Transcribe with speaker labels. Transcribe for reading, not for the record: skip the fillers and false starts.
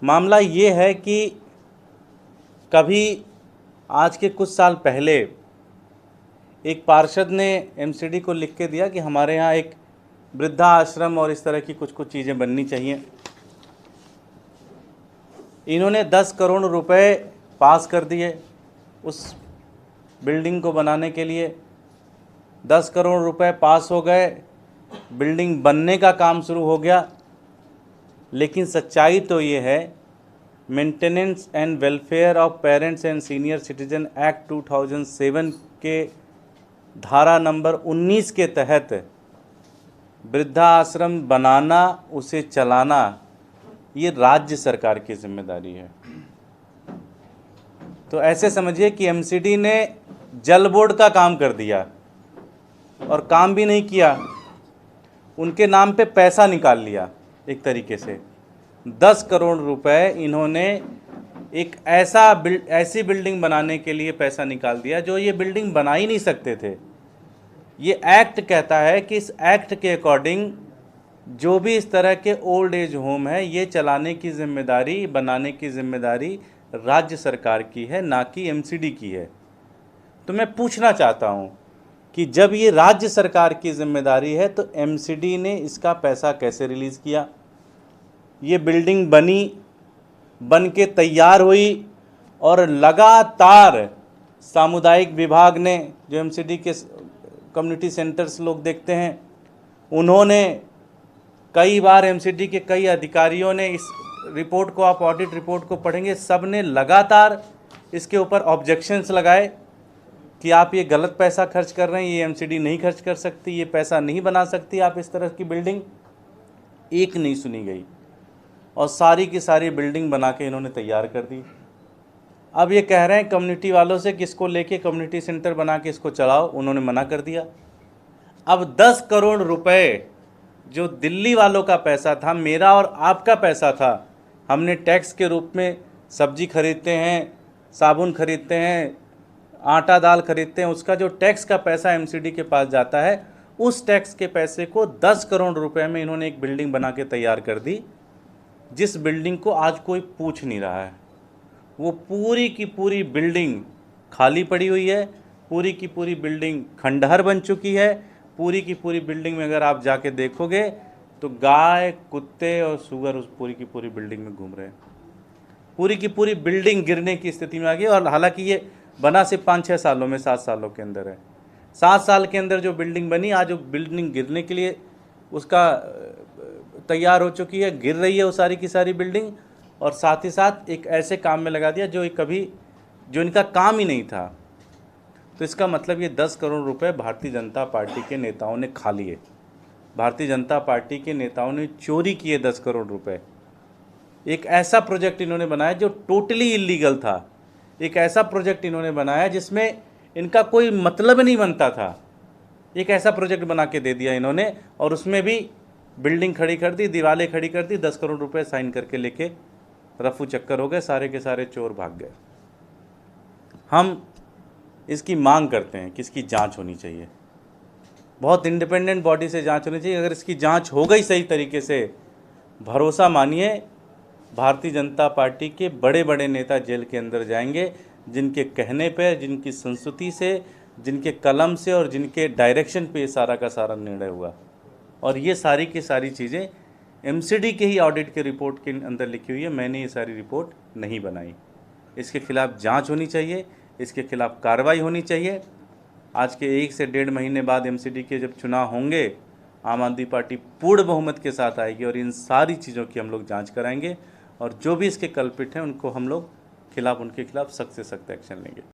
Speaker 1: मामला ये है कि कभी आज के कुछ साल पहले एक पार्षद ने एमसीडी को लिख के दिया कि हमारे यहाँ एक वृद्धा आश्रम और इस तरह की कुछ कुछ चीज़ें बननी चाहिए। इन्होंने 10 करोड़ रुपए पास कर दिए उस बिल्डिंग को बनाने के लिए। 10 करोड़ रुपए पास हो गए, बिल्डिंग बनने का काम शुरू हो गया। लेकिन सच्चाई तो ये है, maintenance and welfare of parents and senior citizen act 2007 के धारा नंबर 19 के तहत वृद्धा आश्रम बनाना, उसे चलाना, ये राज्य सरकार की जिम्मेदारी है। तो ऐसे समझिए कि एमसीडी ने जल बोर्ड का काम कर दिया और काम भी नहीं किया, उनके नाम पे पैसा निकाल लिया। एक तरीके से 10 करोड़ रुपए इन्होंने एक ऐसी बिल्डिंग बनाने के लिए पैसा निकाल दिया जो ये बिल्डिंग बना ही नहीं सकते थे। ये एक्ट कहता है कि इस एक्ट के अकॉर्डिंग जो भी इस तरह के ओल्ड एज होम है, ये चलाने की जिम्मेदारी, बनाने की जिम्मेदारी राज्य सरकार की है, ना कि एमसीडी की है। तो मैं पूछना चाहता हूँ कि जब ये राज्य सरकार की जिम्मेदारी है तो एमसीडी ने इसका पैसा कैसे रिलीज़ किया? ये बिल्डिंग बनी, बन के तैयार हुई और लगातार सामुदायिक विभाग ने, जो एमसीडी के कम्युनिटी सेंटर्स लोग देखते हैं, उन्होंने कई बार एमसीडी के कई अधिकारियों ने इस रिपोर्ट को, आप ऑडिट रिपोर्ट को पढ़ेंगे, सब ने लगातार इसके ऊपर ऑब्जेक्शंस लगाए कि आप ये गलत पैसा खर्च कर रहे हैं, ये एमसीडी नहीं खर्च कर सकती, ये पैसा नहीं बना सकती आप इस तरह की बिल्डिंग। एक नहीं सुनी गई और सारी की सारी बिल्डिंग बना के इन्होंने तैयार कर दी। अब ये कह रहे हैं कम्युनिटी वालों से कि इसको लेके कम्युनिटी सेंटर बना के इसको चलाओ, उन्होंने मना कर दिया। अब 10 करोड़ रुपए जो दिल्ली वालों का पैसा था, मेरा और आपका पैसा था, हमने टैक्स के रूप में सब्जी खरीदते हैं, साबुन खरीदते हैं, आटा दाल खरीदते हैं, उसका जो टैक्स का पैसा एमसीडी के पास जाता है, उस टैक्स के पैसे को 10 करोड़ रुपए में इन्होंने एक बिल्डिंग बना के तैयार कर दी, जिस बिल्डिंग को आज कोई पूछ नहीं रहा है। वो पूरी की पूरी बिल्डिंग खाली पड़ी हुई है, पूरी की पूरी बिल्डिंग खंडहर बन चुकी है। पूरी की पूरी बिल्डिंग में अगर आप जाके देखोगे तो गाय, कुत्ते और सूअर उस पूरी की पूरी बिल्डिंग में घूम रहे हैं। पूरी की पूरी बिल्डिंग गिरने की स्थिति में आ गई। और हालांकि ये बना सिर्फ 5-6 सालों में, 7 सालों के अंदर है। 7 साल के अंदर जो बिल्डिंग बनी, आज वो बिल्डिंग गिरने के लिए उसका तैयार हो चुकी है, गिर रही है वो सारी की सारी बिल्डिंग। और साथ ही साथ एक ऐसे काम में लगा दिया जो इनका काम ही नहीं था। तो इसका मतलब ये 10 करोड़ रुपए भारतीय जनता पार्टी के नेताओं ने खा लिए। भारतीय जनता पार्टी के नेताओं ने चोरी किए 10 करोड़ रुपए। एक ऐसा प्रोजेक्ट इन्होंने बनाया जो टोटली इलीगल था। एक ऐसा प्रोजेक्ट इन्होंने बनाया जिसमें इनका कोई मतलब नहीं बनता था। एक ऐसा प्रोजेक्ट बना के दे दिया इन्होंने, और उसमें भी बिल्डिंग खड़ी कर दी, दीवारें खड़ी कर दी, 10 करोड़ रुपए साइन करके लेके रफू चक्कर हो गए, सारे के सारे चोर भाग गए। हम इसकी मांग करते हैं कि इसकी जांच होनी चाहिए, बहुत इंडिपेंडेंट बॉडी से जांच होनी चाहिए। अगर इसकी जांच हो गई सही तरीके से, भरोसा मानिए भारतीय जनता पार्टी के बड़े बड़े नेता जेल के अंदर जाएंगे, जिनके कहने पे, जिनकी संस्तुति से, जिनके कलम से और जिनके डायरेक्शन पे ये सारा का सारा निर्णय हुआ। और ये सारी की सारी चीज़ें एमसीडी के ही ऑडिट के रिपोर्ट के अंदर लिखी हुई है। मैंने ये सारी रिपोर्ट नहीं बनाई। इसके खिलाफ जांच होनी चाहिए, इसके खिलाफ कार्रवाई होनी चाहिए। आज के 1 से 1.5 महीने बाद एमसीडी के जब चुनाव होंगे, आम आदमी पार्टी पूर्ण बहुमत के साथ आएगी और इन सारी चीज़ों की हम लोग जांच कराएंगे। और जो भी इसके कल्प्रिट हैं उनके खिलाफ सख्त से सख्त एक्शन लेंगे।